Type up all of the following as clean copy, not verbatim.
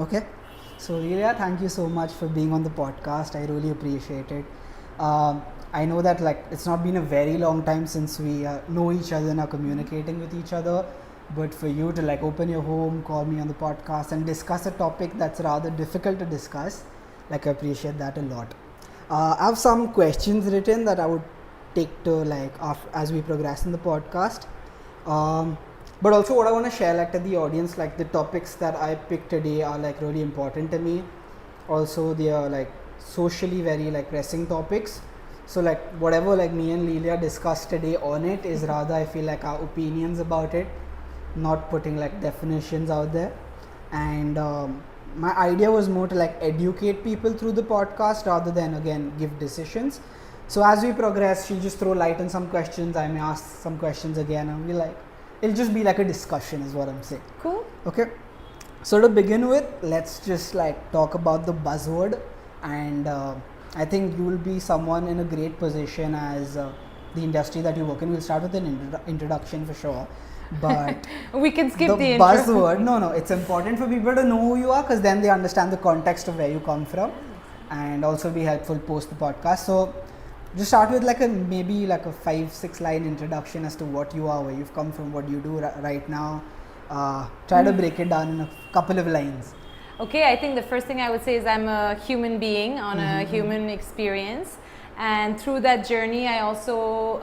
Okay, so Lilya, thank you so much for being on the podcast. I really appreciate it. Um, I know that it's not been a very long time since we know each other and are communicating with each other, but for you to open your home, call me on the podcast, and discuss a topic that's rather difficult to discuss, I appreciate that a lot. I have some questions written that I would take to as we progress in the podcast. Um, but also what I want to share to the audience, the topics that I picked today are really important to me. Also they are socially very pressing topics. So whatever me and Lilya discussed today on it is rather I feel our opinions about it, not putting definitions out there. And my idea was more to educate people through the podcast rather than again give decisions. So as we progress, she'll just throw light on some questions. I may ask some questions again, and it'll just be a discussion, is what I'm saying. Cool. Okay. So to begin with, let's just talk about the buzzword, and I think you will be someone in a great position as the industry that you work in. We'll start with an introduction for sure. But we can skip the intro. Buzzword, no, it's important for people to know who you are, because then they understand the context of where you come from, and also be helpful post the podcast. So just start with maybe a 5-6 line introduction as to what you are, where you've come from, what you do right now. Try to break it down in a couple of lines. Okay, I think the first thing I would say is I'm a human being on a human experience, and through that journey I also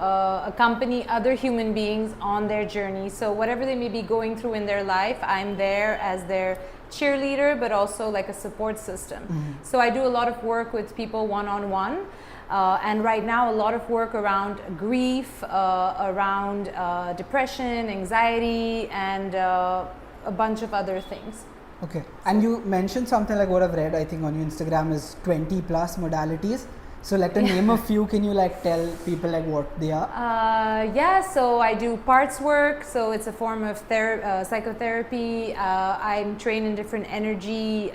accompany other human beings on their journey. So whatever they may be going through in their life, I'm there as their cheerleader, but also a support system. So I do a lot of work with people one-on-one. And right now a lot of work around grief, around depression, anxiety, and a bunch of other things. Okay. And you mentioned something what I've read, I think on your Instagram, is 20 plus modalities. So to name a few, can you tell people what they are? Yeah, so I do parts work, so it's a form of psychotherapy. I'm trained in different energy,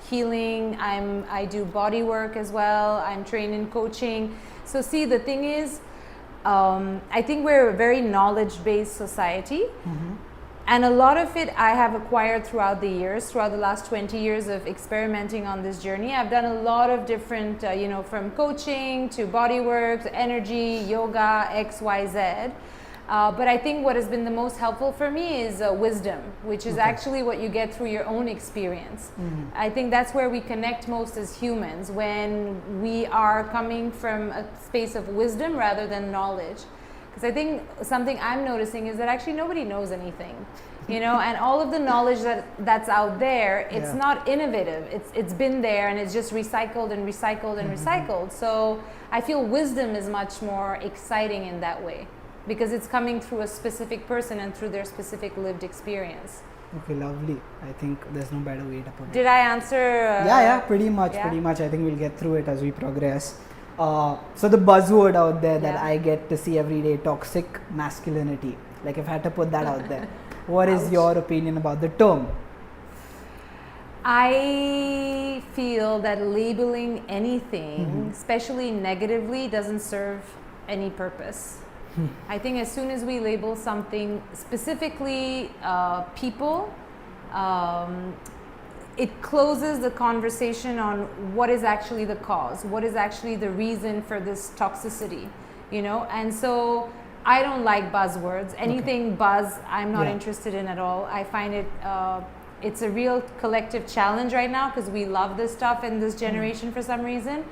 healing. I do body work as well. I'm trained in coaching. So see, the thing is, I think we're a very knowledge-based society. And a lot of it I have acquired throughout the years, throughout the last 20 years of experimenting on this journey. I've done a lot of different, from coaching to bodywork, to energy, yoga, X, Y, Z. But I think what has been the most helpful for me is wisdom, which is actually what you get through your own experience. I think that's where we connect most as humans, when we are coming from a space of wisdom rather than knowledge. Because I think something I'm noticing is that actually nobody knows anything, and all of the knowledge that's out there, it's not innovative. It's been there and it's just recycled and recycled and recycled. So I feel wisdom is much more exciting in that way, because it's coming through a specific person and through their specific lived experience. Okay, lovely. I think there's no better way to put it. Did I answer? Yeah, pretty much. I think we'll get through it as we progress. So the buzzword out there that I get to see every day, toxic masculinity. If I had to put that out there, what is your opinion about the term? I feel that labeling anything, especially negatively, doesn't serve any purpose. I think as soon as we label something, specifically people, it closes the conversation on what is actually the cause, what is actually the reason for this toxicity, and so I don't like buzzwords. Anything buzz, I'm not interested in at all. I find it it's a real collective challenge right now, because we love this stuff in this generation for some reason,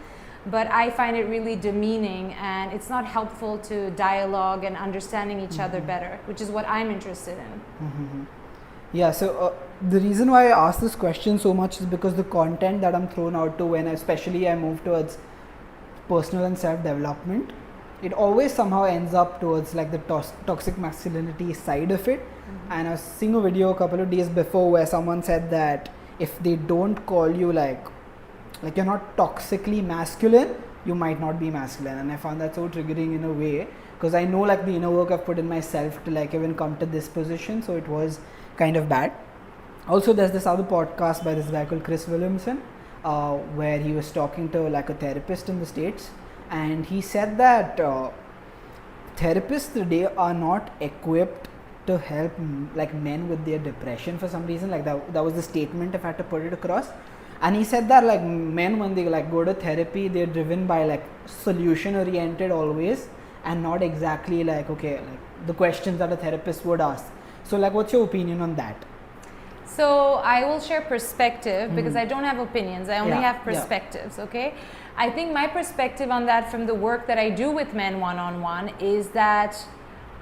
but I find it really demeaning, and it's not helpful to dialogue and understanding each other better, which is what I'm interested in. Yeah, so the reason why I ask this question so much is because the content that I'm thrown out to when especially I move towards personal and self-development, it always somehow ends up towards the toxic masculinity side of it. And I was seeing a video a couple of days before where someone said that if they don't call you you're not toxically masculine, you might not be masculine. And I found that so triggering in a way, because I know the inner work I've put in myself to even come to this position. So it was kind of bad. Also, there's this other podcast by this guy called Chris Williamson, where he was talking to a therapist in the States, and he said that therapists today are not equipped to help like men with their depression for some reason. Like that was the statement if I had to put it across. And he said that like men, when they like go to therapy, they're driven by like solution oriented always, and not exactly like, okay, like the questions that a therapist would ask. So like, what's your opinion on that? So I will share perspective because I don't have opinions. I only Yeah, have perspectives, okay? I think my perspective on that from the work that I do with men one-on-one is that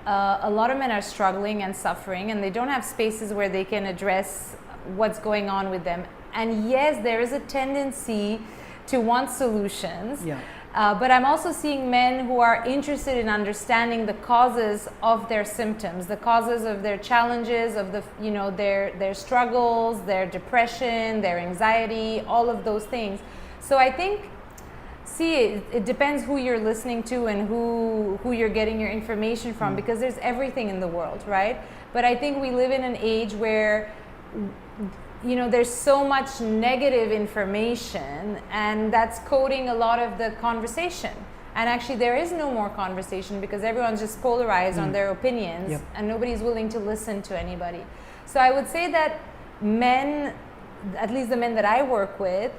a lot of men are struggling and suffering, and they don't have spaces where they can address what's going on with them. And yes, there is a tendency to want solutions. Yeah. But I'm also seeing men who are interested in understanding the causes of their symptoms, the causes of their challenges, of the, you know, their struggles, their depression, their anxiety, all of those things. So I think, it depends who you're listening to and who you're getting your information from, because there's everything in the world, right? But I think we live in an age where, you know, there's so much negative information, and that's coding a lot of the conversation. And actually there is no more conversation because everyone's just polarized on their opinions, and nobody's willing to listen to anybody. So I would say that men, at least the men that I work with,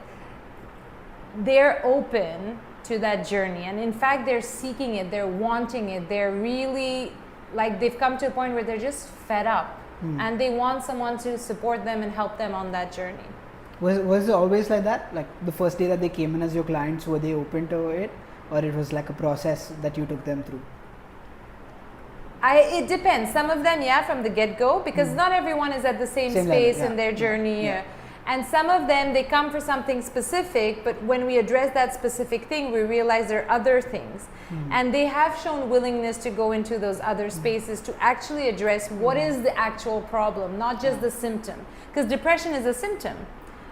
they're open to that journey, and in fact they're seeking it, they're wanting it, they're really, like, they've come to a point where they're just fed up. And they want someone to support them and help them on that journey. Was it always like that? Like the first day that they came in as your clients, were they open to it, or it was like a process that you took them through? It depends. Some of them, from the get-go, because not everyone is at the same space level, in their journey. Yeah. And some of them, they come for something specific, but when we address that specific thing, we realize there are other things. And they have shown willingness to go into those other spaces to actually address what is the actual problem, not just the symptom. Because depression is a symptom.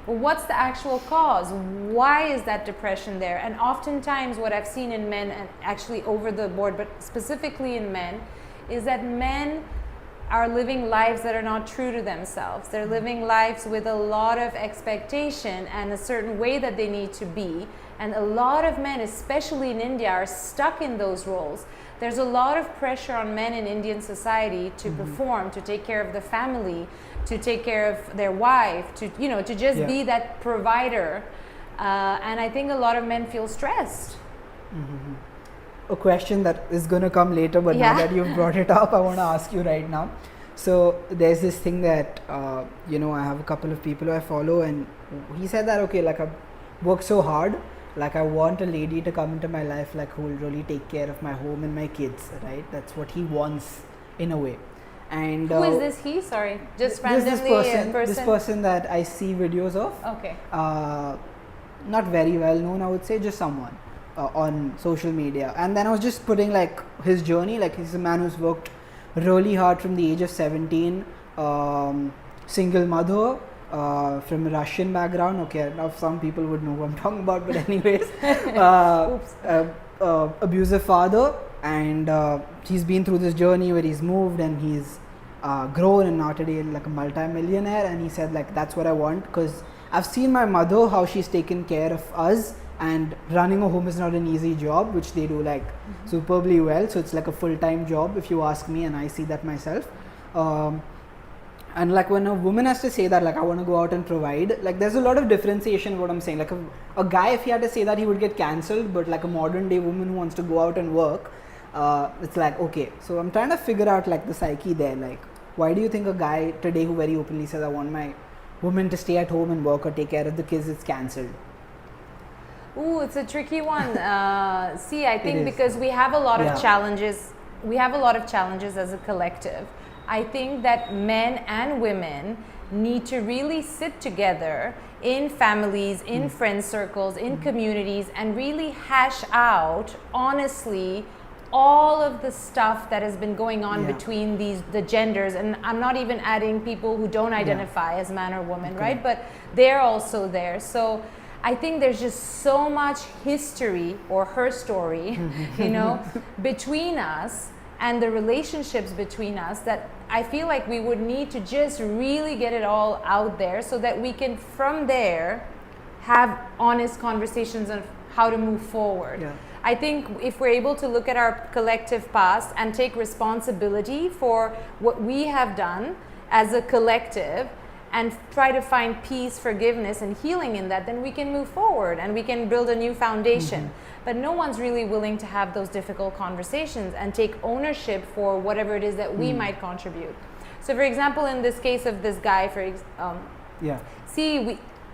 Well, what's the actual cause? Why is that depression there? And oftentimes what I've seen in men, and actually over the board, but specifically in men, is that men are living lives that are not true to themselves. They're living lives with a lot of expectation and a certain way that they need to be. And a lot of men, especially in India, are stuck in those roles. There's a lot of pressure on men in Indian society to perform, to take care of the family, to take care of their wife, to, you know, to just be that provider. And I think a lot of men feel stressed. A question that is going to come later, but now that you've brought it up, I want to ask you right now. So there's this thing that, you know, I have a couple of people who I follow, and he said that, okay, like I work so hard, like I want a lady to come into my life, like who will really take care of my home and my kids, right? That's what he wants in a way. And who is this he? Sorry, just randomly this person that I see videos of. Okay. Not very well known, I would say, just someone on social media. And then I was just putting like his journey, like he's a man who's worked really hard from the age of 17, single mother, from a Russian background. Okay, now some people would know what I'm talking about, but anyways, abusive father, and he's been through this journey where he's moved and he's grown, and now today like a multi-millionaire. And he said like, that's what I want, because I've seen my mother, how she's taken care of us, and running a home is not an easy job, which they do like superbly well. So it's like a full-time job if you ask me, and I see that myself. And like when a woman has to say that, like I want to go out and provide, like there's a lot of differentiation in what I'm saying. Like a guy, if he had to say that, he would get cancelled, but like a modern day woman who wants to go out and work, it's like, okay. So I'm trying to figure out like the psyche there. Like, why do you think a guy today who very openly says, I want my woman to stay at home and work or take care of the kids, it's cancelled? Ooh, it's a tricky one. I think because we have a lot of challenges. We have a lot of challenges as a collective. I think that men and women need to really sit together in families, in friend circles, in communities, and really hash out honestly all of the stuff that has been going on between the genders. And I'm not even adding people who don't identify as man or woman, right? But they're also there. So I think there's just so much history, or her story, you know, between us and the relationships between us, that I feel like we would need to just really get it all out there, so that we can from there have honest conversations on how to move forward. I think if we're able to look at our collective past and take responsibility for what we have done as a collective and try to find peace, forgiveness, and healing in that, then we can move forward and we can build a new foundation. But no one's really willing to have those difficult conversations and take ownership for whatever it is that we might contribute. So for example, in this case of this guy,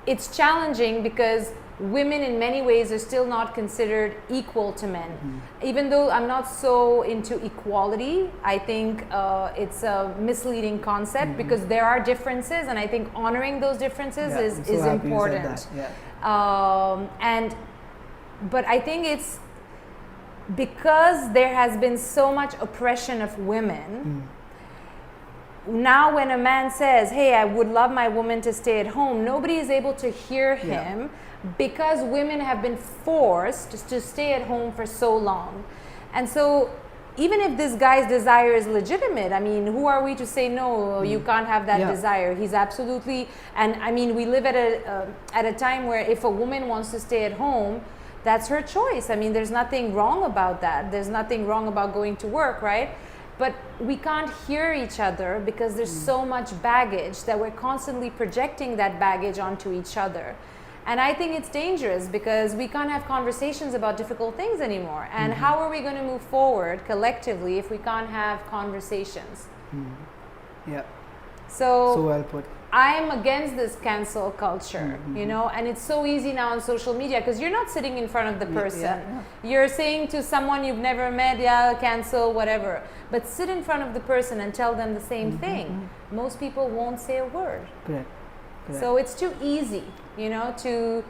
it's challenging because women in many ways are still not considered equal to men. Even though I'm not so into equality, I think it's a misleading concept because there are differences, and I think honoring those differences is important. But I think it's because there has been so much oppression of women. Now when a man says, hey, I would love my woman to stay at home, nobody is able to hear him because women have been forced to stay at home for so long. And so even if this guy's desire is legitimate, I mean, who are we to say no, you can't have that desire? He's absolutely, and I mean, we live at a time where if a woman wants to stay at home, that's her choice. I mean, there's nothing wrong about that. There's nothing wrong about going to work, right? But we can't hear each other because there's so much baggage that we're constantly projecting that baggage onto each other. And I think it's dangerous because we can't have conversations about difficult things anymore. And how are we going to move forward collectively if we can't have conversations? So well put. I am against this cancel culture, you know, and it's so easy now on social media because you're not sitting in front of the person. You're saying to someone you've never met, cancel, whatever. But sit in front of the person and tell them the same thing. Most people won't say a word. Correct. So it's too easy, you know, to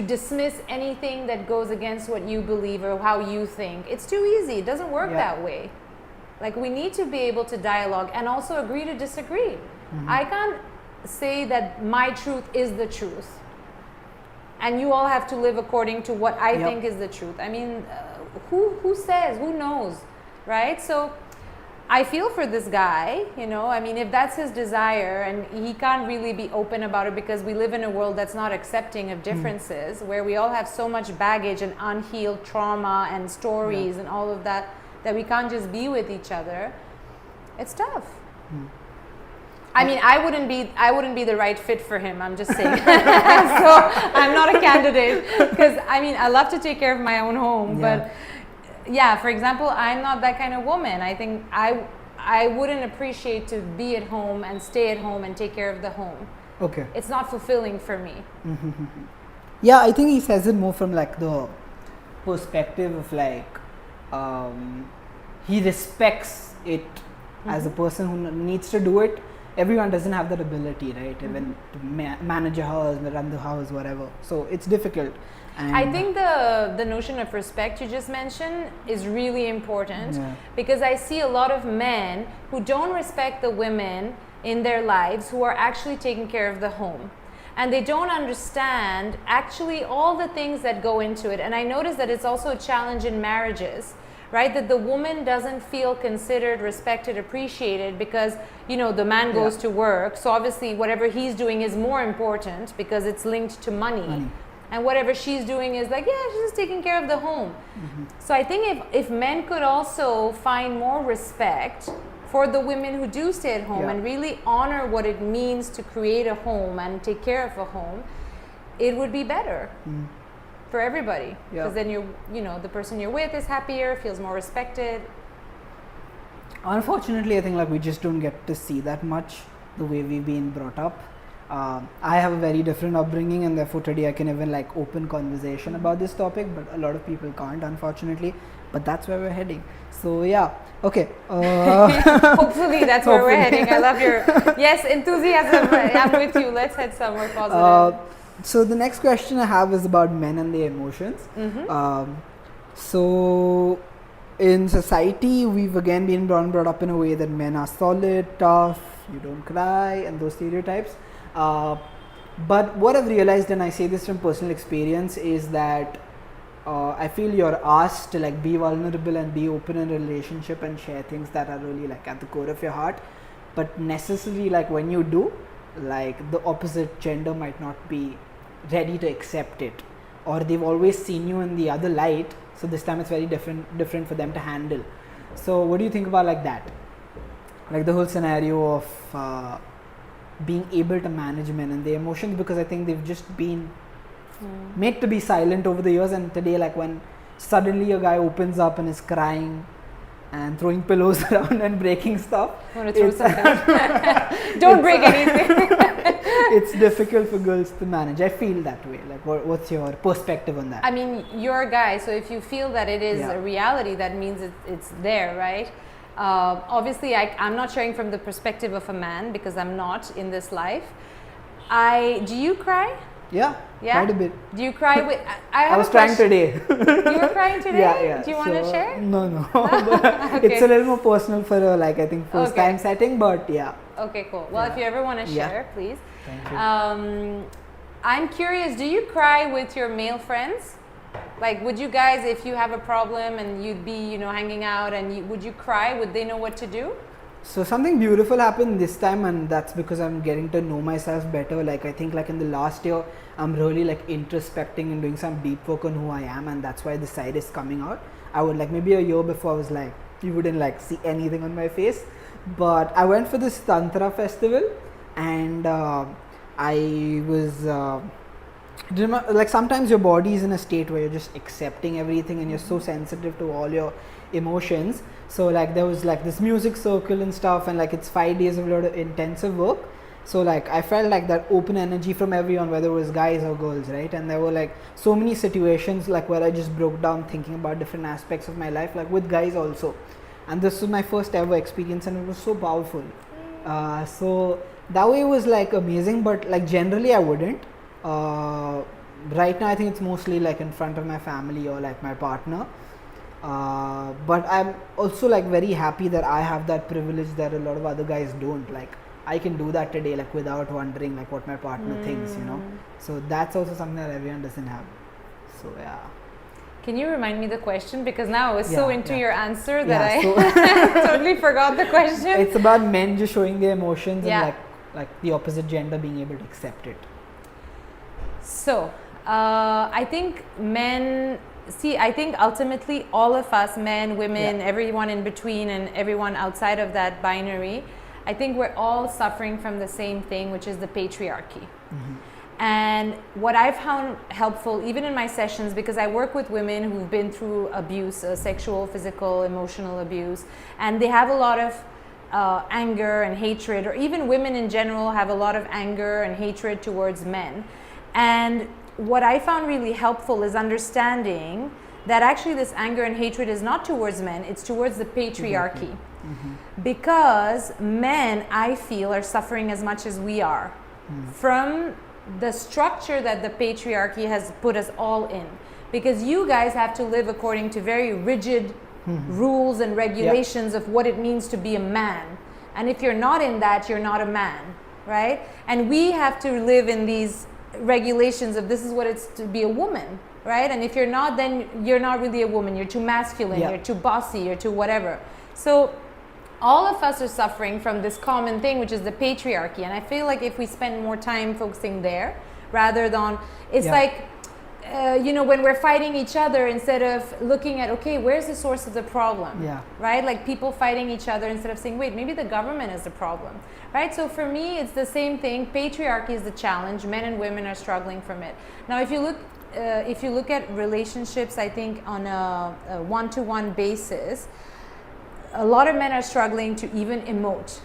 dismiss anything that goes against what you believe or how you think. It's too easy. It doesn't work that way. Like, we need to be able to dialogue and also agree to disagree. I can't say that my truth is the truth and you all have to live according to what I think is the truth. I mean, who says, who knows, right? So I feel for this guy, you know, I mean, if that's his desire and he can't really be open about it because we live in a world that's not accepting of differences, where we all have so much baggage and unhealed trauma and stories and all of that, that we can't just be with each other. It's tough. I mean, I wouldn't be the right fit for him. I'm just saying. So I'm not a candidate because I mean, I love to take care of my own home, but for example, I'm not that kind of woman. I think I wouldn't appreciate to be at home and stay at home and take care of the home. Okay. It's not fulfilling for me. Yeah, I think he says it more from like the perspective of like he respects it as a person who needs to do it. Everyone doesn't have that ability, right? Even to manage a house, run the house, whatever. So it's difficult. And I think the notion of respect you just mentioned is really important because I see a lot of men who don't respect the women in their lives who are actually taking care of the home. And they don't understand actually all the things that go into it. And I notice that it's also a challenge in marriages, right? That the woman doesn't feel considered, respected, appreciated because, you know, the man goes to work. So obviously whatever he's doing is more important because it's linked to money. And whatever she's doing is like, she's just taking care of the home. So I think if men could also find more respect for the women who do stay at home and really honor what it means to create a home and take care of a home, it would be better. For everybody, because then the person you're with is happier, feels more respected. Unfortunately, I think like we just don't get to see that much the way we've been brought up. I have a very different upbringing, and therefore today I can even like open conversation about this topic, but a lot of people can't, unfortunately. But that's where we're heading. So okay. Hopefully that's where we're heading. I love your enthusiasm. I'm with you. Let's head somewhere positive. So the next question I have is about men and their emotions. So in society, we've again been brought up in a way that men are solid, tough, you don't cry, and those stereotypes. But what I've realized, and I say this from personal experience, is that I feel you're asked to like be vulnerable and be open in a relationship and share things that are really like at the core of your heart. But necessarily, like when you do, like the opposite gender might not be ready to accept it. or they've always seen you in the other light, so this time it's very different for them to handle. So what do you think about like that, like the whole scenario of being able to manage men and their emotions, because I think they've just been made to be silent over the years, and today, like, when suddenly a guy opens up and is crying and throwing pillows around and breaking stuff, want to throw something? Don't break anything. It's difficult for girls to manage. I feel that way. Like, what's your perspective on that? I mean, you're a guy, so if you feel that it is Yeah. a reality, that means it's there, right? Obviously, I'm not sharing from the perspective of a man, because I'm not in this life. Do you cry? Yeah, quite a bit. Do you cry with? I was crying today. You were crying today? Yeah. Do you want to share? No. Okay. It's a little more personal for like, I think, first time setting, but yeah. Okay, cool. Well, if you ever want to share, please. Thank you. I'm curious, do you cry with your male friends? Like, would you guys, if you have a problem and you'd be, hanging out, and would you cry? Would they know what to do? So something beautiful happened this time, and that's because I'm getting to know myself better. Like, I think like in the last year, I'm really like introspecting and doing some deep work on who I am, and that's why the side is coming out. I would like, maybe a year before, I was like, you wouldn't like see anything on my face. But I went for this Tantra festival, and I was like, sometimes your body is in a state where you're just accepting everything and you're so sensitive to all your emotions. So like, there was like this music circle and stuff, and like, it's 5 days of a lot of intensive work. So like, I felt like that open energy from everyone, whether it was guys or girls, right? And there were like so many situations like where I just broke down thinking about different aspects of my life, like with guys also. And this was my first ever experience, and it was so powerful. So that way it was like amazing, but like generally I wouldn't. Right now I think it's mostly like in front of my family or like my partner. But I'm also like very happy that I have that privilege that a lot of other guys don't. Like, I can do that today, like, without wondering like what my partner thinks, So that's also something that everyone doesn't have. So yeah. Can you remind me the question? Because now I was so into your answer that I totally forgot the question. It's about men just showing their emotions and like the opposite gender being able to accept it. So, I think I think ultimately all of us, men, women, everyone in between and everyone outside of that binary, I think we're all suffering from the same thing, which is the patriarchy. And what I've found helpful, even in my sessions, because I work with women who've been through abuse, sexual, physical, emotional abuse, and they have a lot of anger and hatred, or even women in general have a lot of anger and hatred towards men. And what I found really helpful is understanding that actually this anger and hatred is not towards men, it's towards the patriarchy. Because men, I feel, are suffering as much as we are from the structure that the patriarchy has put us all in. Because you guys have to live according to very rigid rules and regulations of what it means to be a man. And if you're not in that, you're not a man, right? And we have to live in these regulations of this is what it's to be a woman, right? And if you're not, then you're not really a woman. You're too masculine, you're too bossy, you're too whatever. So all of us are suffering from this common thing, which is the patriarchy. And I feel like if we spend more time focusing there rather than, it's like, when we're fighting each other, instead of looking at, okay, where's the source of the problem, right? Like people fighting each other instead of saying, wait, maybe the government is the problem, right? So for me, it's the same thing. Patriarchy is the challenge. Men and women are struggling from it. Now, if you look at relationships, I think on a one-to-one basis, a lot of men are struggling to even emote.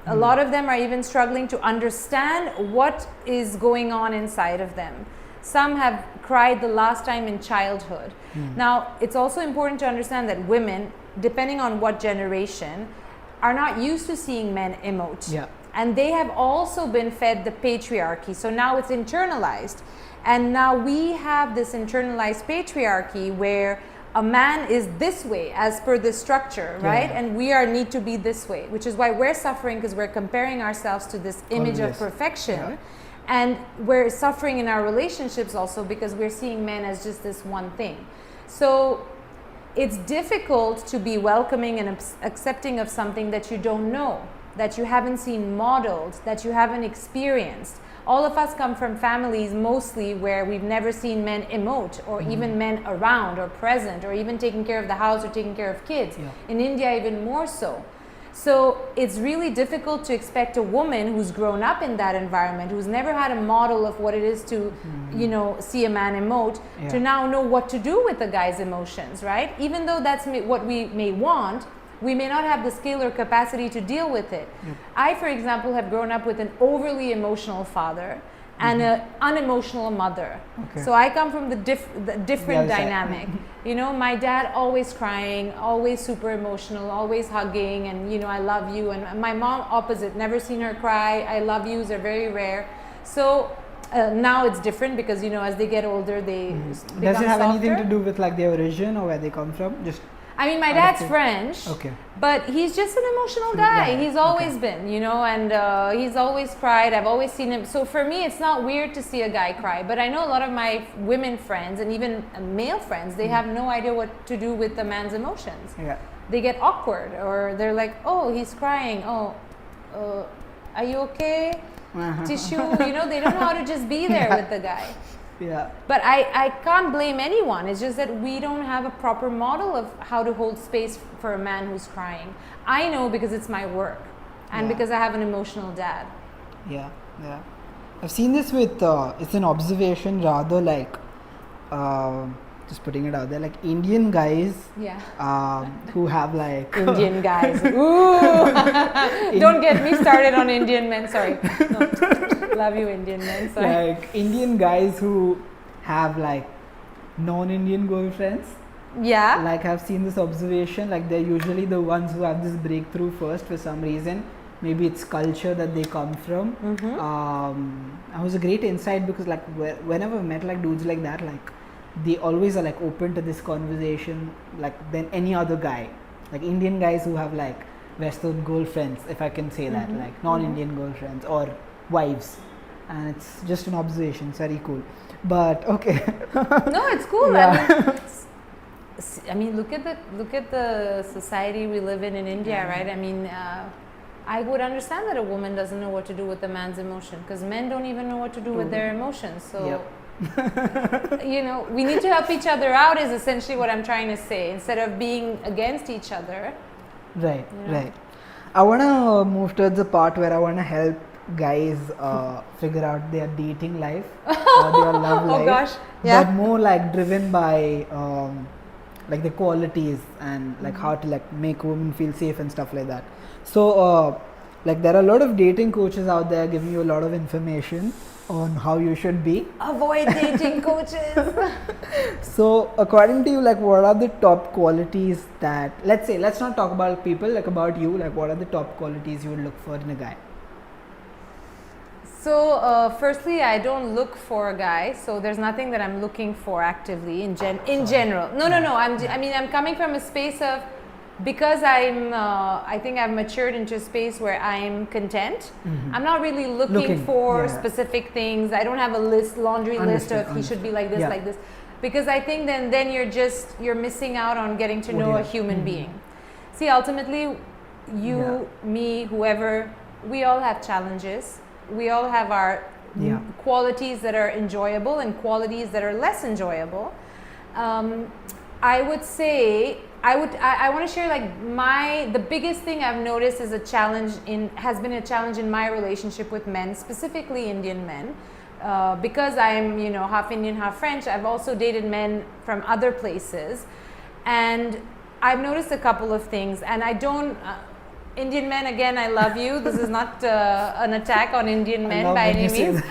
A lot of them are even struggling to understand what is going on inside of them. Some have cried the last time in childhood. Now, it's also important to understand that women, depending on what generation, are not used to seeing men emote. And they have also been fed the patriarchy. So now it's internalized. And now we have this internalized patriarchy where a man is this way as per the structure, right? And we need to be this way, which is why we're suffering, because we're comparing ourselves to this image of perfection. And we're suffering in our relationships also because we're seeing men as just this one thing. So it's difficult to be welcoming and accepting of something that you don't know, that you haven't seen modeled, that you haven't experienced. all of us come from families mostly where we've never seen men emote or even men around or present or even taking care of the house or taking care of kids. Yeah. In India, even more so. So it's really difficult to expect a woman who's grown up in that environment, who's never had a model of what it is to, you know, see a man emote, to now know what to do with the guy's emotions, right? Even though that's what we may want, we may not have the skill or capacity to deal with it. I, for example, have grown up with an overly emotional father and an unemotional mother. So I come from the different dynamic. You know, my dad always crying, always super emotional, always hugging, and you know, I love you. And my mom opposite, never seen her cry. I love yous are very rare. So now it's different because, you know, as they get older, they become Does it have anything softer. to do with like their origin or where they come from? Just I mean, my dad's French, but he's just an emotional guy. He's always been, you know, and he's always cried. I've always seen him. So for me, it's not weird to see a guy cry. But I know a lot of my women friends and even male friends, they have no idea what to do with the man's emotions. They get awkward, or they're like, oh, he's crying. Oh, are you okay? Tissue, you know, they don't know how to just be there with the guy. But I can't blame anyone. It's just that we don't have a proper model of how to hold space for a man who's crying. I know because it's my work and because I have an emotional dad. I've seen this with, it's an observation rather like, just putting it out there, like Indian guys who have like... Indian guys. Ooh! Don't get me started on Indian men. Sorry. No. Love you, Indian men. Sorry. Like Indian guys who have like non-Indian girlfriends. Like I've seen this observation, like they're usually the ones who have this breakthrough first for some reason. Maybe it's culture that they come from. It was a great insight because like whenever I met like dudes like that, like they always are like open to this conversation like than any other guy. Like Indian guys who have like Western girlfriends, if I can say that, like non-Indian girlfriends or wives. And it's just an observation. It's very cool. But okay. No, it's cool. I mean, look at the society we live in India, right? I mean, I would understand that a woman doesn't know what to do with a man's emotion because men don't even know what to do with their emotions. So, you know, we need to help each other out is essentially what I'm trying to say instead of being against each other. Right, right. I want to move towards the part where I want to help guys figure out their dating life or their love life. Oh gosh, but more like driven by like the qualities and like how to like make women feel safe and stuff like that. So like there are a lot of dating coaches out there giving you a lot of information on how you should be. Avoid dating coaches. So according to you, like what are the top qualities that, let's not talk about people, like about you, like what are the top qualities you would look for in a guy? So firstly, I don't look for a guy. So there's nothing that I'm looking for actively in general. No. I mean, I'm coming from a space of, because I think I've matured into a space where I'm content. I'm not really looking for specific things. I don't have a laundry list of he should be like this, like this. Because I think then you're missing out on getting to know a human being. See, ultimately, you, me, whoever, we all have challenges. We all have our qualities that are enjoyable and qualities that are less enjoyable. I would say I want to share like the biggest thing I've noticed is has been a challenge in my relationship with men, specifically Indian men. Because I'm half Indian, half French, I've also dated men from other places, and I've noticed a couple of things. And I don't Indian men, again, I love you. This is not an attack on Indian men by any means.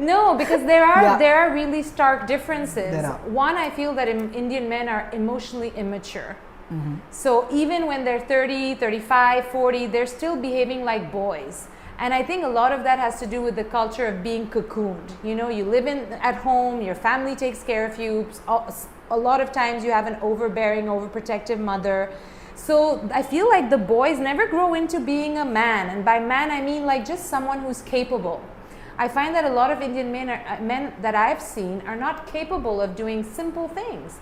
No, because there are really stark differences. One, I feel that Indian men are emotionally immature. So even when they're 30, 35, 40, they're still behaving like boys. And I think a lot of that has to do with the culture of being cocooned. You live at home, your family takes care of you. A lot of times you have an overbearing, overprotective mother. So I feel like the boys never grow into being a man. And by man, I mean like just someone who's capable I find that a lot of Indian men that I've seen are not capable of doing simple things.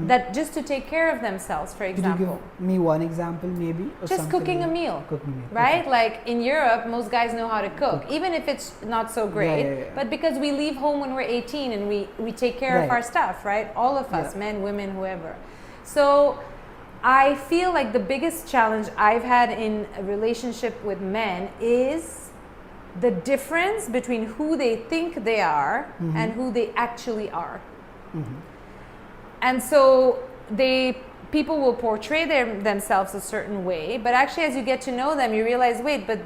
That just to take care of themselves, for example. Could you give me one example, maybe? Or just cooking a meal. Cooking a meal. Right? Okay. Like in Europe, most guys know how to cook, even if it's not so great. But because we leave home when we're 18 and we take care of our stuff, right? All of us, men, women, whoever. So I feel like the biggest challenge I've had in a relationship with men is the difference between who they think they are and who they actually are. And so people will portray themselves a certain way, but actually as you get to know them, you realize, wait, but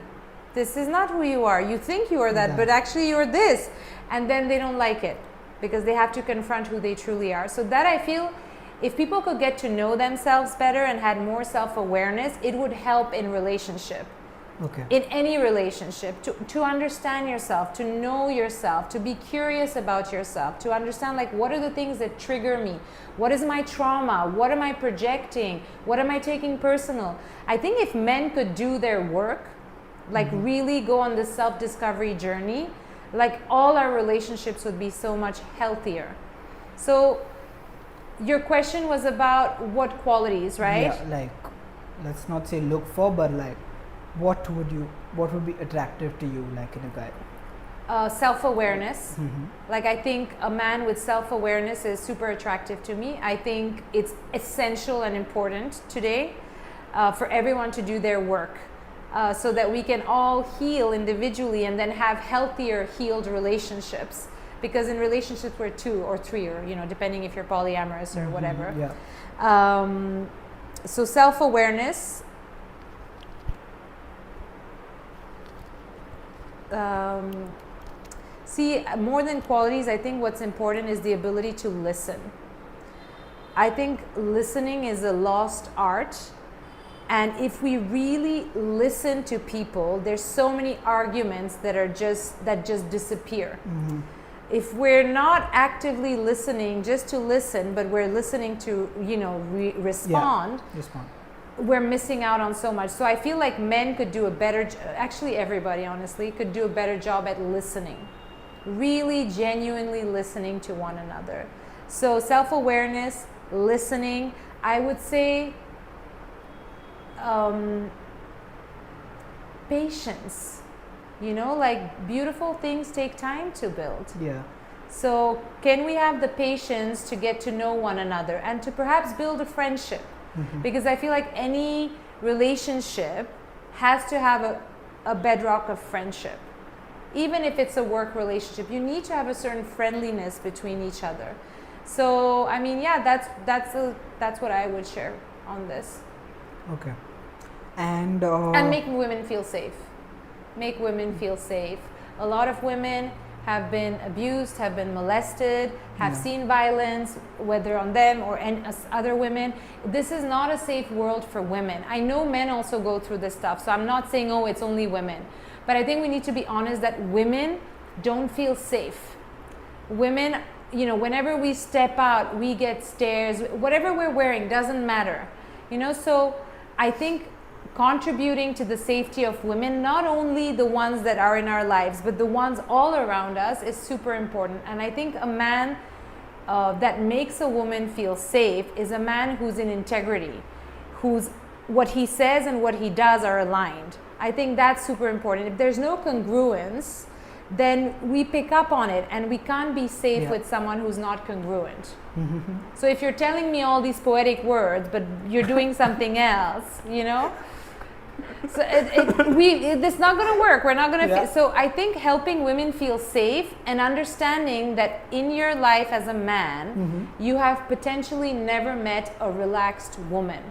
this is not who you are. You think you are that, but actually you're this. And then they don't like it because they have to confront who they truly are. So that I feel, if people could get to know themselves better and had more self-awareness, it would help in relationship. Okay. In any relationship, to understand yourself, to know yourself, to be curious about yourself, to understand like what are the things that trigger me, what is my trauma, what am I projecting, what am I taking personal. I think if men could do their work, like really go on this self-discovery journey, like all our relationships would be so much healthier. So your question was about what qualities, right? Yeah, like let's not say look for, but like what would be attractive to you, like in a guy? Self-awareness. Like I think a man with self-awareness is super attractive to me. I think it's essential and important today for everyone to do their work so that we can all heal individually and then have healthier, healed relationships. Because in relationships we're 2 or 3, or depending if you're polyamorous or whatever. So self-awareness. See, more than qualities, I think what's important is the ability to listen. I think listening is a lost art, and if we really listen to people, there's so many arguments that just disappear. If we're not actively listening just to listen, but we're listening to respond, we're missing out on so much. So I feel like men could do a better, actually everybody honestly, could do a better job at listening. Really genuinely listening to one another. So self-awareness, listening, I would say patience. Like beautiful things take time to build. So can we have the patience to get to know one another and to perhaps build a friendship? Because I feel like any relationship has to have a bedrock of friendship. Even if it's a work relationship, you need to have a certain friendliness between each other. So I mean, that's what I would share on this. Okay. And make women feel safe. Make women feel safe. A lot of women have been abused, have been molested, have seen violence, whether on them or other women. This is not a safe world for women. I know men also go through this stuff, so I'm not saying, oh, it's only women. But I think we need to be honest that women don't feel safe. Women, whenever we step out, we get stares. Whatever we're wearing doesn't matter. So I think contributing to the safety of women, not only the ones that are in our lives, but the ones all around us, is super important. And I think a man that makes a woman feel safe is a man who's in integrity, whose what he says and what he does are aligned. I think that's super important. If there's no congruence, then we pick up on it, and we can't be safe with someone who's not congruent. So if you're telling me all these poetic words, but you're doing something else, so it's not going to work. We're not going to. So I think helping women feel safe and understanding that in your life as a man, you have potentially never met a relaxed woman.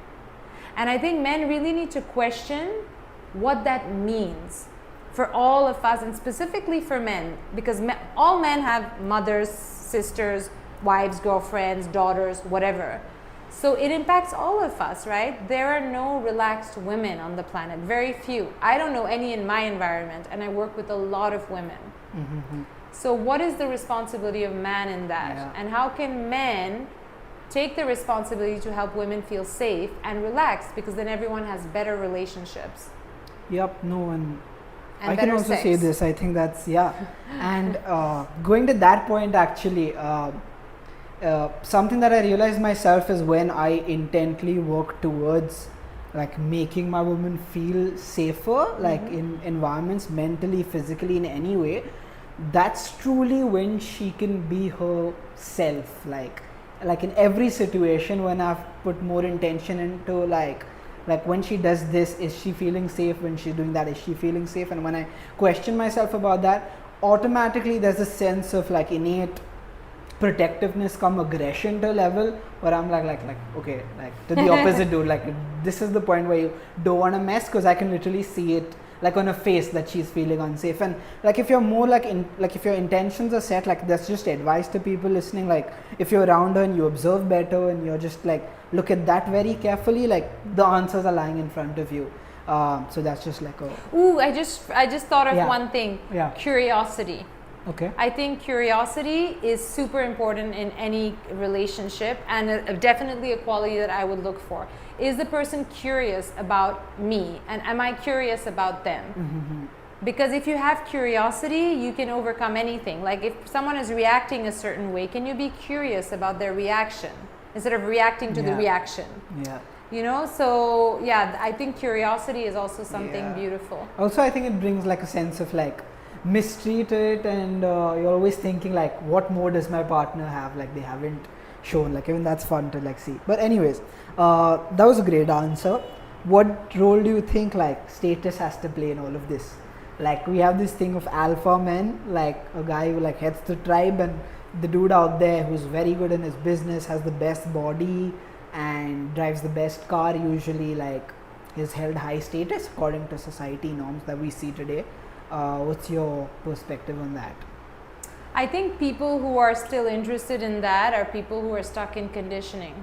And I think men really need to question what that means for all of us, and specifically for men, because all men have mothers, sisters, wives, girlfriends, daughters, whatever. So it impacts all of us, right? There are no relaxed women on the planet, very few. I don't know any in my environment, and I work with a lot of women. So what is the responsibility of man in that? And how can men take the responsibility to help women feel safe and relaxed, because then everyone has better relationships? No, and and I better can also sex. say this. I think that's, yeah. And going to that point, actually, something that I realized myself is when I intently work towards like making my woman feel safer, like in environments, mentally, physically, in any way, that's truly when she can be herself. Like in every situation, when I've put more intention into like when she does this, is she feeling safe? When she's doing that, is she feeling safe? And when I question myself about that, automatically there's a sense of like innate protectiveness come aggression to a level where I'm like okay, like to the opposite dude, like this is the point where you don't want to mess, because I can literally see it like on her face that she's feeling unsafe. And like if you're more like if your intentions are set, like that's just advice to people listening, like if you're around her and you observe better and you're just like look at that very carefully, like the answers are lying in front of you. So that's just like a Ooh, I just thought of Yeah. one thing. Yeah. Curiosity. okay. I think curiosity is super important in any relationship, and definitely a quality that I would look for. Is the person curious about me, and am I curious about them? Because if you have curiosity, you can overcome anything. Like if someone is reacting a certain way, can you be curious about their reaction instead of reacting to the Yeah. reaction? Yeah. You know, so yeah, I think curiosity is also something Yeah. beautiful. Also, I think it brings like a sense of like mystery to it, and you're always thinking like, what more does my partner have? Like they haven't shown. Like even that's fun to like see. But anyways, that was a great answer. What role do you think like status has to play in all of this? Like we have this thing of alpha men, like a guy who like heads the tribe, and the dude out there who's very good in his business, has the best body and drives the best car, usually like is held high status according to society norms that we see today. What's your perspective on that? I think people who are still interested in that are people who are stuck in conditioning.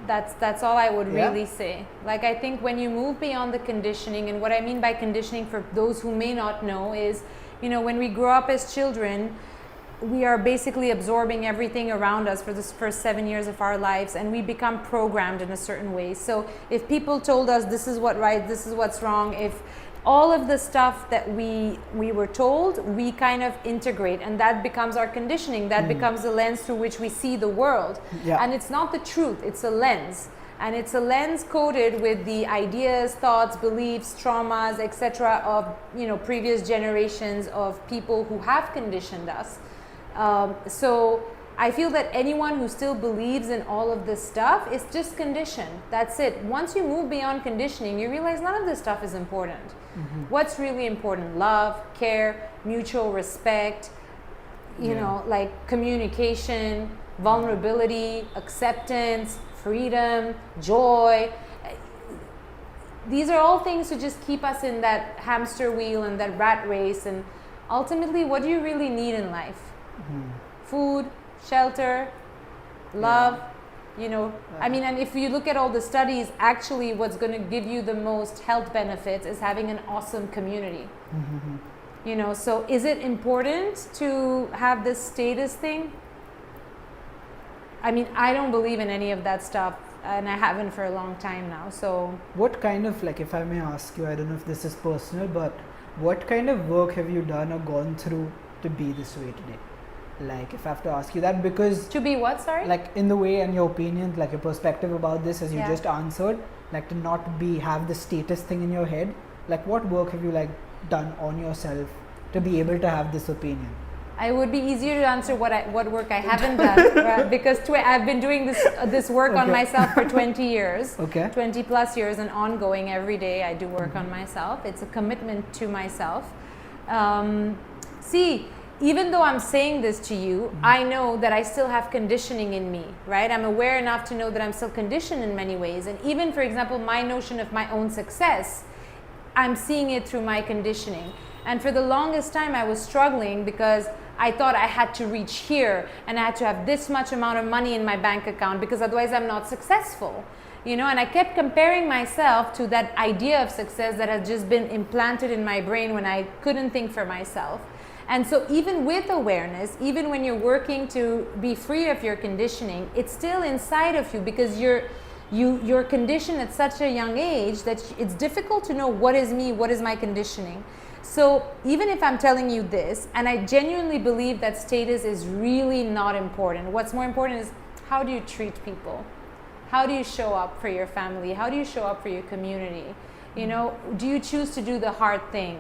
That's all I would Yeah. really say. Like I think when you move beyond the conditioning, and what I mean by conditioning for those who may not know is, you know, when we grow up as children, we are basically absorbing everything around us for the first 7 years of our lives, and we become programmed in a certain way. So if people told us this is what's right, this is what's wrong, if all of the stuff that we were told, we kind of integrate, and that becomes our conditioning. That becomes the lens through which we see the world. Yeah. And it's not the truth, it's a lens. And it's a lens coated with the ideas, thoughts, beliefs, traumas, etc. of, you know, previous generations of people who have conditioned us. So I feel that anyone who still believes in all of this stuff is just conditioned. That's it. Once you move beyond conditioning, you realize none of this stuff is important. What's really important? Love, care, mutual respect, you know, like communication, vulnerability, acceptance, freedom, joy. These are all things to just keep us in that hamster wheel and that rat race. And ultimately, what do you really need in life? Food, shelter, love, you know. I mean, and if you look at all the studies, actually what's going to give you the most health benefits is having an awesome community. You know, so is it important to have this status thing? I mean, I don't believe in any of that stuff, and I haven't for a long time now. So What kind of, like, if I may ask you, I don't know if this is personal, but what kind of work have you done or gone through to be this way today? Like, if I have to ask you that, because to be what, sorry? like in the way and your opinion, like your perspective about this, as you Yeah. just answered, like to not have the status thing in your head, like what work have you like done on yourself to be able to have this opinion? I would be easier to answer what work I haven't done, right? Because I've been doing this work on Okay. myself for 20 years, Okay. 20 plus years, and ongoing every day. I do work on myself. It's a commitment to myself. See, even though I'm saying this to you, I know that I still have conditioning in me, right? I'm aware enough to know that I'm still conditioned in many ways. And even, for example, my notion of my own success, I'm seeing it through my conditioning. And for the longest time, I was struggling because I thought I had to reach here and I had to have this much amount of money in my bank account because otherwise I'm not successful. You know, and I kept comparing myself to that idea of success that had just been implanted in my brain when I couldn't think for myself. And so even with awareness, even when you're working to be free of your conditioning, it's still inside of you because you're conditioned at such a young age that it's difficult to know what is me, what is my conditioning. So even if I'm telling you this, and I genuinely believe that status is really not important, what's more important is how do you treat people? How do you show up for your family? How do you show up for your community? You know, do you choose to do the hard thing?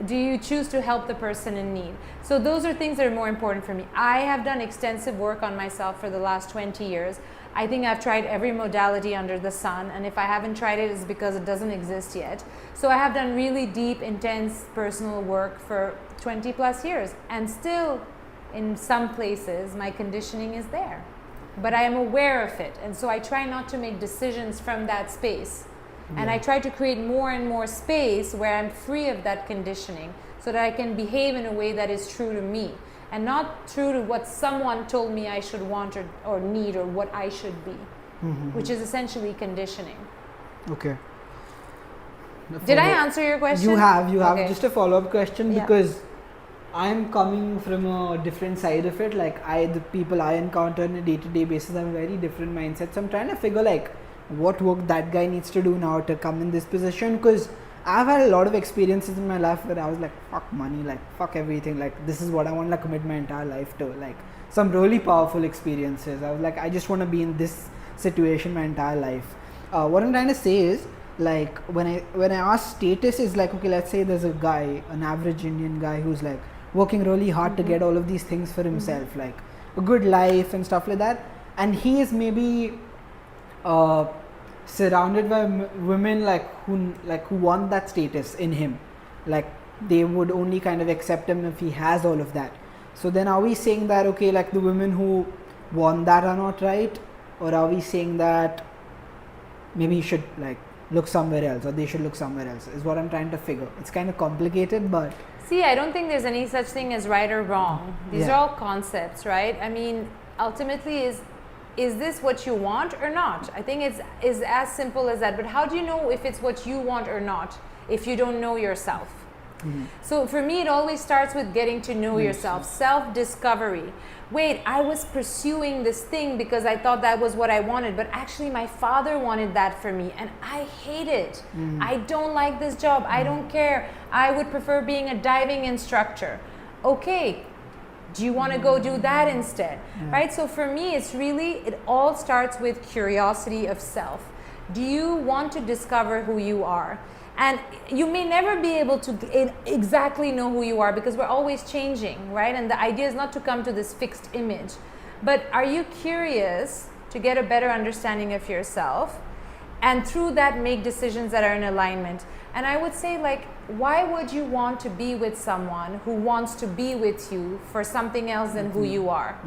Do you choose to help the person in need? So those are things that are more important for me. I have done extensive work on myself for the last 20 years. I think I've tried every modality under the sun, and if I haven't tried it, it's because it doesn't exist yet. So I have done really deep, intense personal work for 20 plus years, and still in some places my conditioning is there. But I am aware of it, and so I try not to make decisions from that space. And I try to create more and more space where I'm free of that conditioning so that I can behave in a way that is true to me and not true to what someone told me I should want or need or what I should be, which is essentially conditioning. Okay. Did I answer your question? You have. Okay. Just a follow-up question, because I'm coming from a different side of it. Like the people I encounter on a day-to-day basis have a very different mindset. So I'm trying to figure like what work that guy needs to do now to come in this position, because I've had a lot of experiences in my life where I was like, fuck money, like fuck everything, like this is what I want to commit my entire life to. Like some really powerful experiences. I was like, I just want to be in this situation my entire life. What I'm trying to say is, like when I ask status, is like, okay, let's say there's a guy, an average Indian guy who's like working really hard to get all of these things for himself, like a good life and stuff like that, and he is maybe surrounded by women who want that status in him, like they would only kind of accept him if he has all of that. So then are we saying that, okay, like the women who want that are not right, or are we saying that maybe he should like look somewhere else, or they should look somewhere else, is what I'm trying to figure. It's kind of complicated, but see, I don't think there's any such thing as right or wrong. These are all concepts, right? I mean, ultimately is this what you want or not? I think it's as simple as that. But how do you know if it's what you want or not if you don't know yourself? So for me, it always starts with getting to know yourself, self-discovery. Wait, I was pursuing this thing because I thought that was what I wanted, but actually my father wanted that for me and I hate it. I don't like this job. I don't care. I would prefer being a diving instructor. Okay, do you want to go do that instead? Right? So for me, it all starts with curiosity of self. Do you want to discover who you are? And you may never be able to exactly know who you are because we're always changing, right? And the idea is not to come to this fixed image. But are you curious to get a better understanding of yourself? And through that, make decisions that are in alignment. And I would say, like, why would you want to be with someone who wants to be with you for something else than who you are?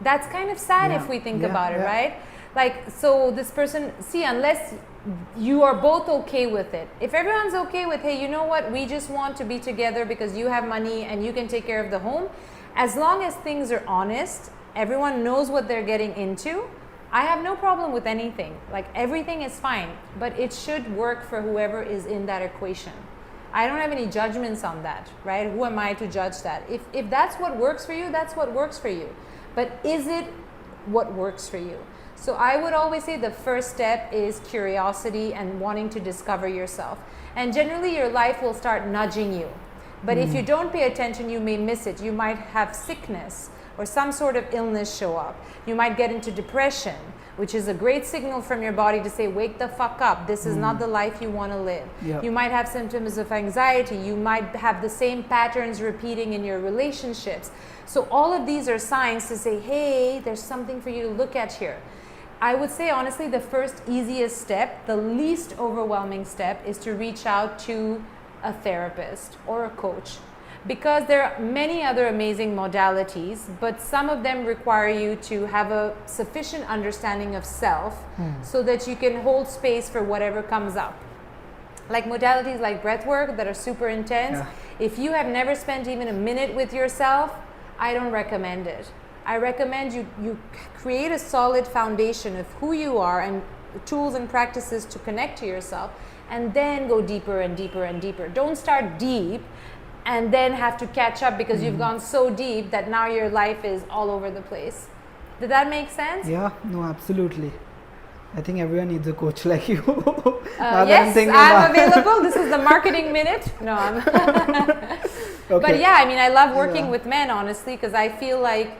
That's kind of sad if we think about it, right? Like, so this person, see, unless you are both okay with it. If everyone's okay with, hey, you know what, we just want to be together because you have money and you can take care of the home, as long as things are honest, everyone knows what they're getting into, I have no problem with anything. Like, everything is fine, but it should work for whoever is in that equation. I don't have any judgments on that, right? Who am I to judge that? If that's what works for you, that's what works for you. But is it what works for you? So I would always say the first step is curiosity and wanting to discover yourself. And generally your life will start nudging you. But if you don't pay attention, you may miss it. You might have sickness or some sort of illness show up. You might get into depression, which is a great signal from your body to say, wake the fuck up. This is not the life you want to live. You might have symptoms of anxiety. You might have the same patterns repeating in your relationships. So all of these are signs to say, hey, there's something for you to look at here. I would say, honestly, the first easiest step, the least overwhelming step, is to reach out to a therapist or a coach. Because there are many other amazing modalities, but some of them require you to have a sufficient understanding of self so that you can hold space for whatever comes up. Like modalities like breath work that are super intense, if you have never spent even a minute with yourself, I don't recommend it. I recommend you create a solid foundation of who you are and tools and practices to connect to yourself, and then go deeper and deeper and deeper. Don't start deep and then have to catch up because you've gone so deep that now your life is all over the place. Did that make sense? Yeah, no, absolutely. I think everyone needs a coach like you. Now that Yes, thinking I'm about- available. This is the marketing minute. No, I'm. Okay. But yeah, I mean, I love working Yeah. with men, honestly, because I feel like,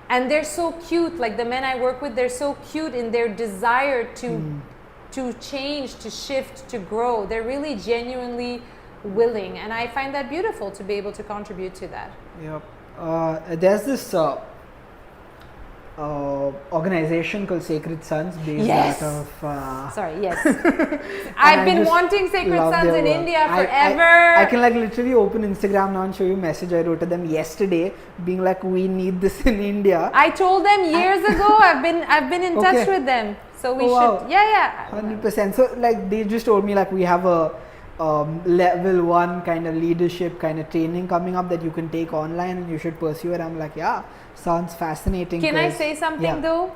and they're so cute. Like the men I work with, they're so cute in their desire to change, to shift, to grow. They're really genuinely willing, and I find that beautiful to be able to contribute to that. Yep. There's this organization called Sacred Sons based Yes. out of. Sorry, yes. I've I been just wanting Sacred love Sons their in work. India I forever. can like literally open Instagram now and show you a message I wrote to them yesterday, being like, we need this in India. I told them years ago. I've been in touch Okay. with them, so we Oh, wow. should. Yeah. 100%. So like they just told me like we have a level 1 kind of leadership kind of training coming up that you can take online and you should pursue it. I'm like, yeah, sounds fascinating. Can I 'cause- say something yeah. though?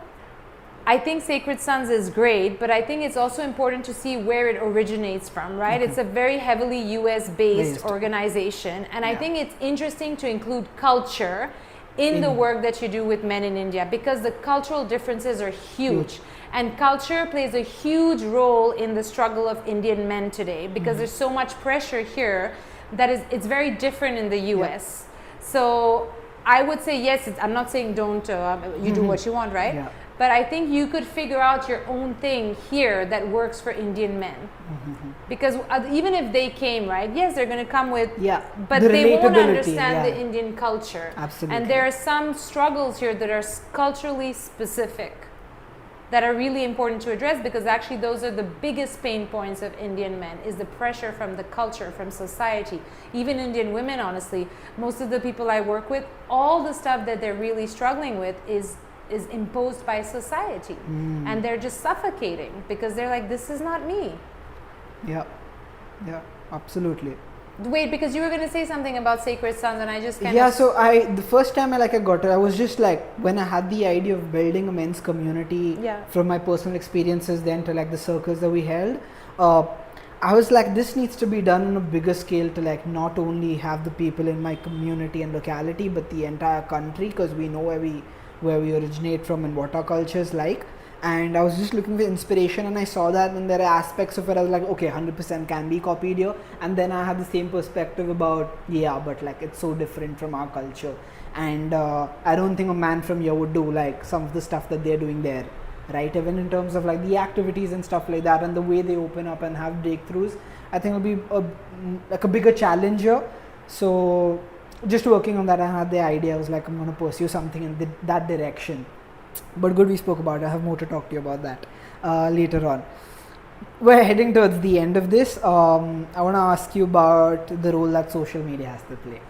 I think Sacred Sons is great, but I think it's also important to see where it originates from, right? Okay. It's a very heavily US based Based. organization, and I Yeah. think it's interesting to include culture in the work that you do with men in India, because the cultural differences are huge. And culture plays a huge role in the struggle of Indian men today, because there's so much pressure here that it's very different in the US. So I would say yes. I'm not saying don't you do what you want, right? Yeah. But I think you could figure out your own thing here that works for Indian men. Because even if they came, right? Yes, they're going to come with, Yeah. but The they won't relatability, understand yeah. the Indian culture. Absolutely. And there are some struggles here that are culturally specific, that are really important to address, because actually those are the biggest pain points of Indian men, is the pressure from the culture, from society. Even Indian women, honestly, most of the people I work with, all the stuff that they're really struggling with is imposed by society, and they're just suffocating because they're like, this is not me. Yeah. Yeah. Absolutely. Wait, because you were going to say something about Sacred Sons, and I just kind Yeah, of... so the first time I got it, I was just like, when I had the idea of building a men's community Yeah. from my personal experiences then to like the circles that we held, I was like, this needs to be done on a bigger scale to like not only have the people in my community and locality, but the entire country, because we know where we originate from and what our culture is like. And I was just looking for inspiration, and I saw that, and there are aspects of it I was like, okay, 100% can be copied here. And then I had the same perspective about, yeah, but like it's so different from our culture, and I don't think a man from here would do like some of the stuff that they're doing there, right? Even in terms of like the activities and stuff like that, and the way they open up and have breakthroughs, I think it'll be like a bigger challenge here. So just working on that, I had the idea. I was like, I'm going to pursue something in that direction. But good, we spoke about it. I have more to talk to you about that later on. We're heading towards the end of this. I want to ask you about the role that social media has to play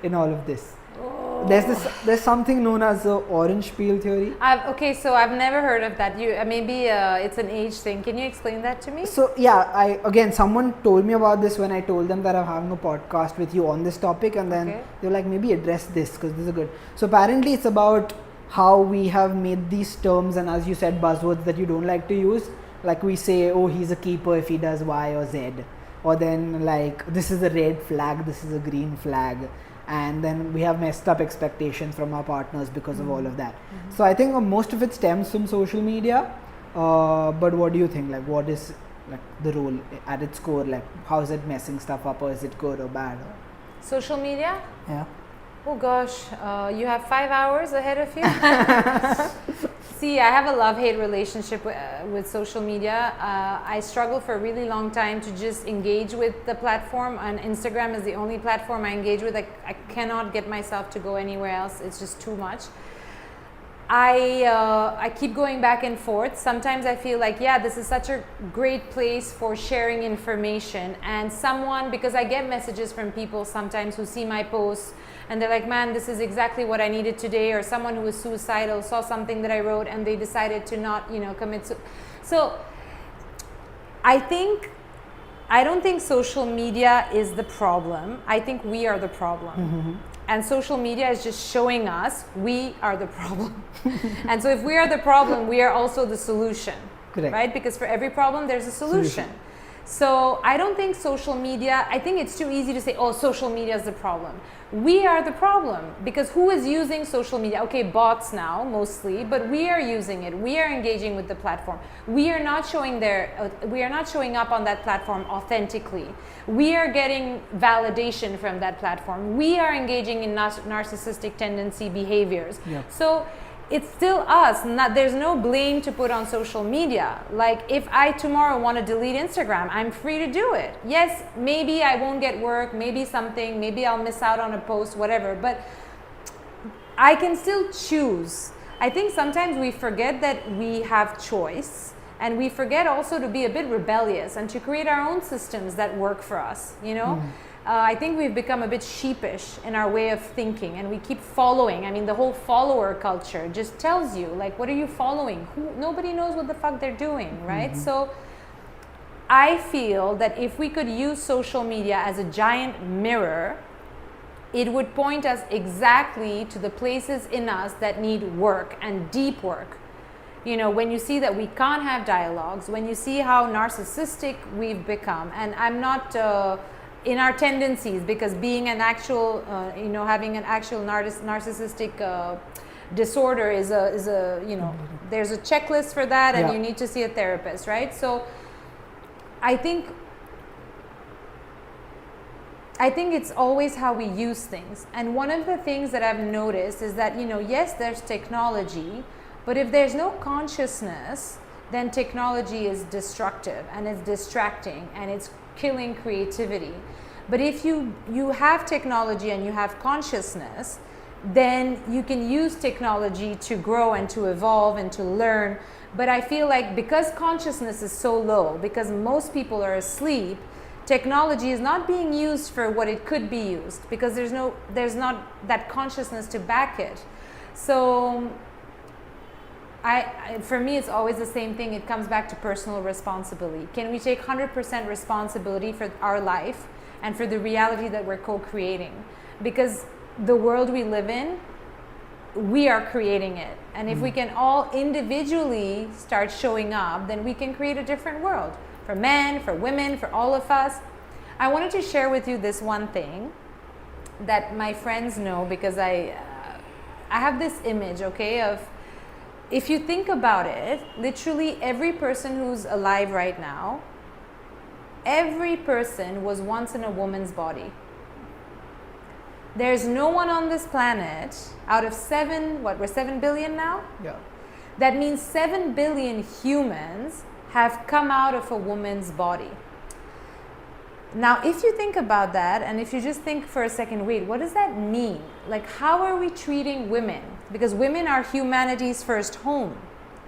in all of this. Oh. There's something known as the orange peel theory. Okay, so I've never heard of that. Maybe it's an age thing. Can you explain that to me? So yeah, someone told me about this when I told them that I'm having a podcast with you on this topic, and then they were like, maybe address this because this is good. So apparently it's about how we have made these terms, and as you said, buzzwords that you don't like to use. Like we say, oh, he's a keeper if he does Y or Z, or then like this is a red flag, this is a green flag, and then we have messed up expectations from our partners because of all of that. So I think most of it stems from social media. But what do you think? Like, what is like the role at its core? Like, how is it messing stuff up, or is it good or bad? Social media? Yeah. Oh gosh, you have 5 hours ahead of you. See, I have a love-hate relationship with social media. I struggle for a really long time to just engage with the platform, and Instagram is the only platform I engage with. I cannot get myself to go anywhere else. It's just too much. I keep going back and forth. Sometimes I feel like, yeah, this is such a great place for sharing information, and because I get messages from people sometimes who see my posts and they're like, man, this is exactly what I needed today, or someone who was suicidal saw something that I wrote and they decided to not, commit suicide. So I don't think social media is the problem. I think we are the problem. And social media is just showing us we are the problem. And so if we are the problem, we are also the solution. Correct. Right? Because for every problem, there's a solution. So I don't think social media, I think it's too easy to say, oh, social media is the problem. We are the problem, because who is using social media? Okay, bots now mostly, but we are using it. We are engaging with the platform. We are not showing up on that platform authentically. We are getting validation from that platform. We are engaging in narcissistic tendency behaviors. Yeah. So it's still us. There's no blame to put on social media. Like, if I tomorrow want to delete Instagram, I'm free to do it. Yes, maybe I won't get work, maybe I'll miss out on a post, whatever, but I can still choose. I think sometimes we forget that we have choice, and we forget also to be a bit rebellious and to create our own systems that work for us, you know? I think we've become a bit sheepish in our way of thinking, and we keep following. I mean, the whole follower culture just tells you, like, what are you following? Nobody knows what the fuck they're doing, right? So I feel that if we could use social media as a giant mirror, it would point us exactly to the places in us that need work, and deep work. You know, when you see that we can't have dialogues, when you see how narcissistic we've become, and I'm not in our tendencies, because being an actual, having an actual narcissistic disorder is a there's a checklist for that, and you need to see a therapist, right? So I think it's always how we use things. And one of the things that I've noticed is that, yes, there's technology, but if there's no consciousness, then technology is destructive, and it's distracting, and it's killing creativity. But if you have technology and you have consciousness, then you can use technology to grow and to evolve and to learn. But I feel like because consciousness is so low, because most people are asleep, technology is not being used for what it could be used, because there's not that consciousness to back it. So for me, it's always the same thing. It comes back to personal responsibility. Can we take 100% responsibility for our life and for the reality that we're co-creating? Because the world we live in, we are creating it. And if we can all individually start showing up, then we can create a different world for men, for women, for all of us. I wanted to share with you this one thing that my friends know, because I have this image, okay, of, if you think about it, literally every person who's alive right now, every person was once in a woman's body. There's no one on this planet out of we're 7 billion now? Yeah. That means 7 billion humans have come out of a woman's body. Now, if you think about that, and if you just think for a second, wait, what does that mean? Like, how are we treating women? Because women are humanity's first home.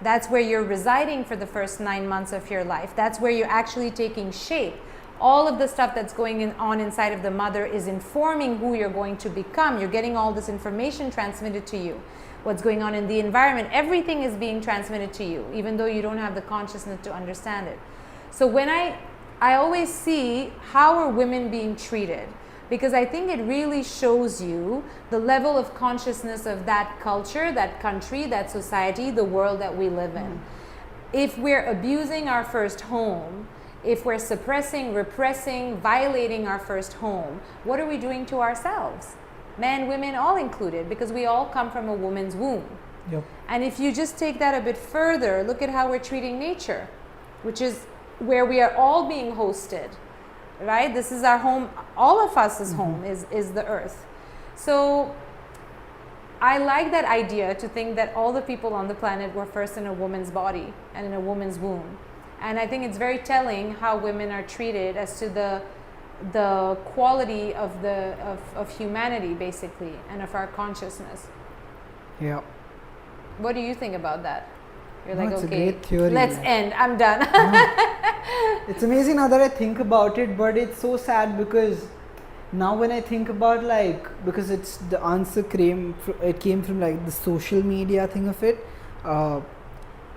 That's where you're residing for the first 9 months of your life. That's where you're actually taking shape. All of the stuff that's going on inside of the mother is informing who you're going to become. You're getting all this information transmitted to you. What's going on in the environment, everything is being transmitted to you, even though you don't have the consciousness to understand it. So when I always see how are women being treated, because I think it really shows you the level of consciousness of that culture, that country, that society, the world that we live in. If we're abusing our first home, if we're suppressing, repressing, violating our first home, what are we doing to ourselves? Men, women, all included, because we all come from a woman's womb. Yep. And if you just take that a bit further, look at how we're treating nature, which is where we are all being hosted, right? This is our home. All of us' home is the earth. So I like that idea, to think that all the people on the planet were first in a woman's body and in a woman's womb. And I think it's very telling how women are treated as to the quality of humanity, basically, and of our consciousness. Yeah. What do you think about that? You're No, like, it's a okay, great theory. let's end. I'm done. It's amazing now that I think about it, but it's so sad because now when I think about, like, because it's the answer came from like the social media thing of it.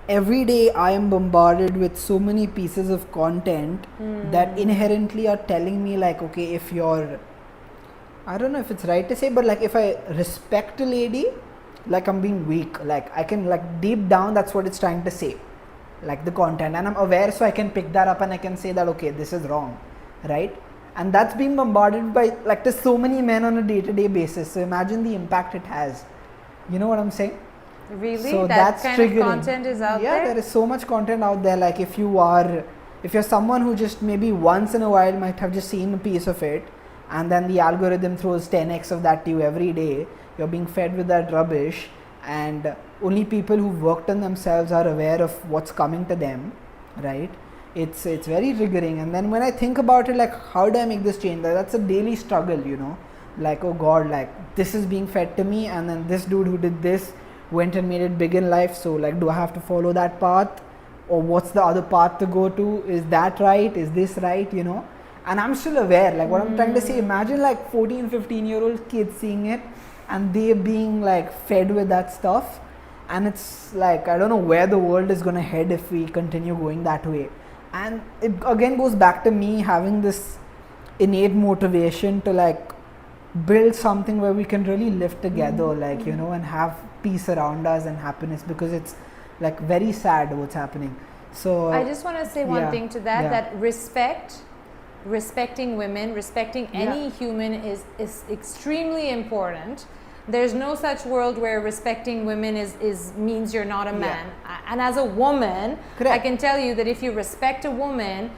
Every day I am bombarded with so many pieces of content that inherently are telling me, like, okay, if you're, I don't know if it's right to say, but like if I respect a lady, like I'm being weak. Like I can, like, deep down, that's what it's trying to say. like the content, and I'm aware, so I can pick that up and I can say that, okay, this is wrong, right? And that's being bombarded by, like, there's so many men on a day-to-day basis, so imagine the impact it has. You know what I'm saying? Really? So that that's kind triggering. of content is out there? Yeah, there is so much content out there. Like, if you're someone who just maybe once in a while might have just seen a piece of it, and then the algorithm throws 10x of that to you every day, you're being fed with that rubbish, and only people who've worked on themselves are aware of what's coming to them, right? It's very triggering. And then when I think about it, like, how do I make this change? That's a daily struggle, you know, like, oh god, like, this is being fed to me, and then this dude who did this went and made it big in life, so, like, do I have to follow that path, or what's the other path to go to? Is that right? Is this right? You know? And I'm still aware, like, what I'm trying to say, imagine like 14-15-year-old kids seeing it, and they being like fed with that stuff, and it's like, I don't know where the world is going to head if we continue going that way. And it again goes back to me having this innate motivation to, like, build something where we can really live together, like, you know, and have peace around us and happiness, because it's like very sad what's happening. So I just want to say one thing to that, yeah. that respecting women, respecting any human is extremely important. There's no such world where respecting women is means you're not a man. And as a woman, Correct. I can tell you that if you respect a woman,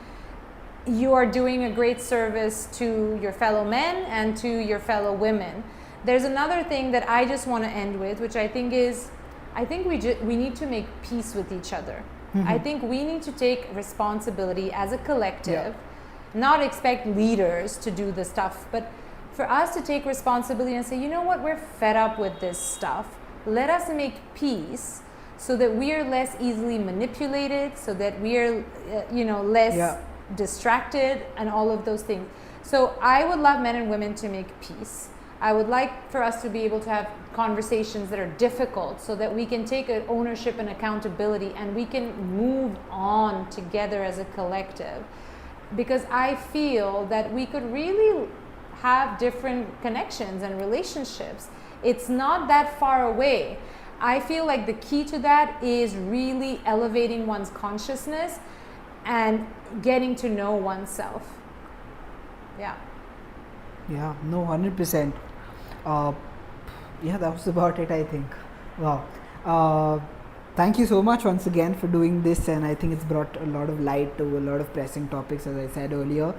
you are doing a great service to your fellow men and to your fellow women. There's another thing that I just want to end with, which I think is, we need to make peace with each other. I think we need to take responsibility as a collective, not expect leaders to do the stuff, but for us to take responsibility and say, you know what, we're fed up with this stuff. Let us make peace so that we are less easily manipulated, so that we are, less distracted and all of those things. So I would love men and women to make peace. I would like for us to be able to have conversations that are difficult so that we can take ownership and accountability and we can move on together as a collective. Because I feel that we could really have different connections and relationships. It's not that far away. I feel like the key to that is really elevating one's consciousness and getting to know oneself. Yeah. Yeah, no, 100%. That was about it, I think. Wow. Thank you so much once again for doing this, and I think it's brought a lot of light to a lot of pressing topics, as I said earlier.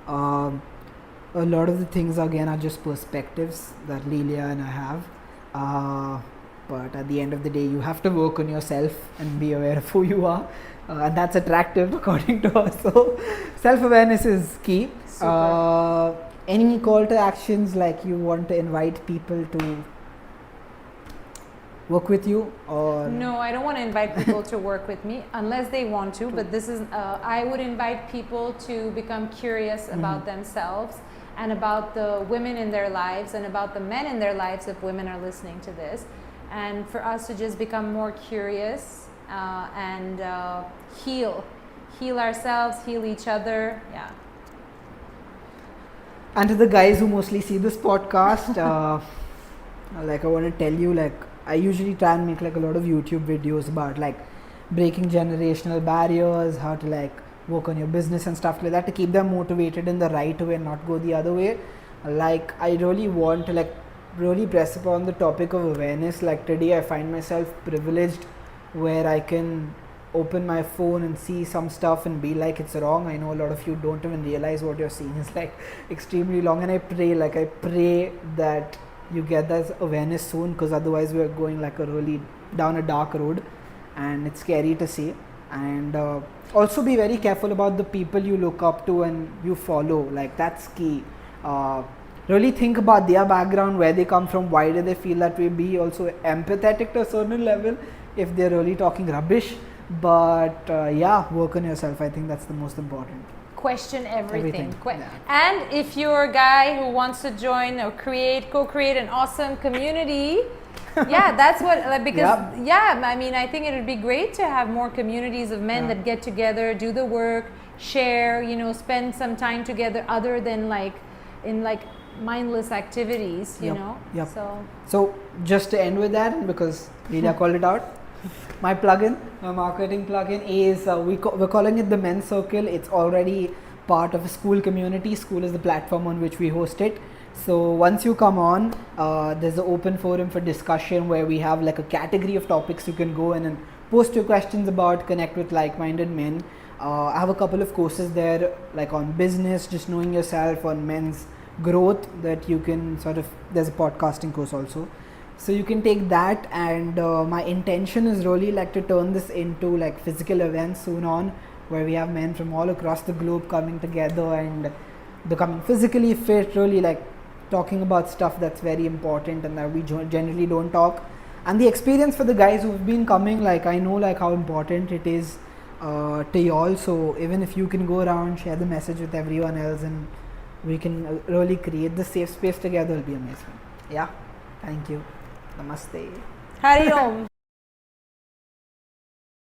A lot of the things again are just perspectives that Lilya and I have. But at the end of the day, you have to work on yourself and be aware of who you are. And that's attractive according to her. So self-awareness is key. Any call to actions, like you want to invite people to work with you, or? No, I don't want to invite people to work with me unless they want to, but this is, I would invite people to become curious about themselves and about the women in their lives and about the men in their lives if women are listening to this, and for us to just become more curious and heal ourselves, heal each other. And to the guys who mostly see this podcast, like, I want to tell you, like, I usually try and make like a lot of YouTube videos about like breaking generational barriers, how to like work on your business and stuff like that, to keep them motivated in the right way and not go the other way. Like, I really want to like really press upon the topic of awareness. Like, today I find myself privileged where I can open my phone and see some stuff and be like, it's wrong. I know a lot of you don't even realize what you're seeing is like extremely wrong, and I pray that you get that awareness soon, because otherwise we're going like a really down a dark road, and it's scary to see. And also be very careful about the people you look up to and you follow. Like, that's key. Really think about their background, where they come from, why do they feel that way. Be also empathetic to a certain level if they're really talking rubbish, but work on yourself. I think that's the most important. Question everything. Yeah. And if you're a guy who wants to join or co-create an awesome community, that's what, I mean, I think it would be great to have more communities of men that get together, do the work, share, spend some time together other than like in like mindless activities, you know. So just to end with that, because Lilya called it out, My plugin, my marketing plugin is we're calling it the Men's Circle. It's already part of a school community. School is the platform on which we host it. So once you come on, there's an open forum for discussion where we have like a category of topics you can go in and post your questions about, connect with like-minded men. I have a couple of courses there, like on business, just knowing yourself, on men's growth, that you can sort of, there's a podcasting course also. So you can take that, and my intention is really like to turn this into like physical events soon on, where we have men from all across the globe coming together and becoming physically fit, really like talking about stuff that's very important and that we generally don't talk. And the experience for the guys who've been coming, like I know like how important it is to y'all. So even if you can go around, share the message with everyone else, and we can really create the safe space together, it'll be amazing. Yeah, thank you. Namaste. Hari Om.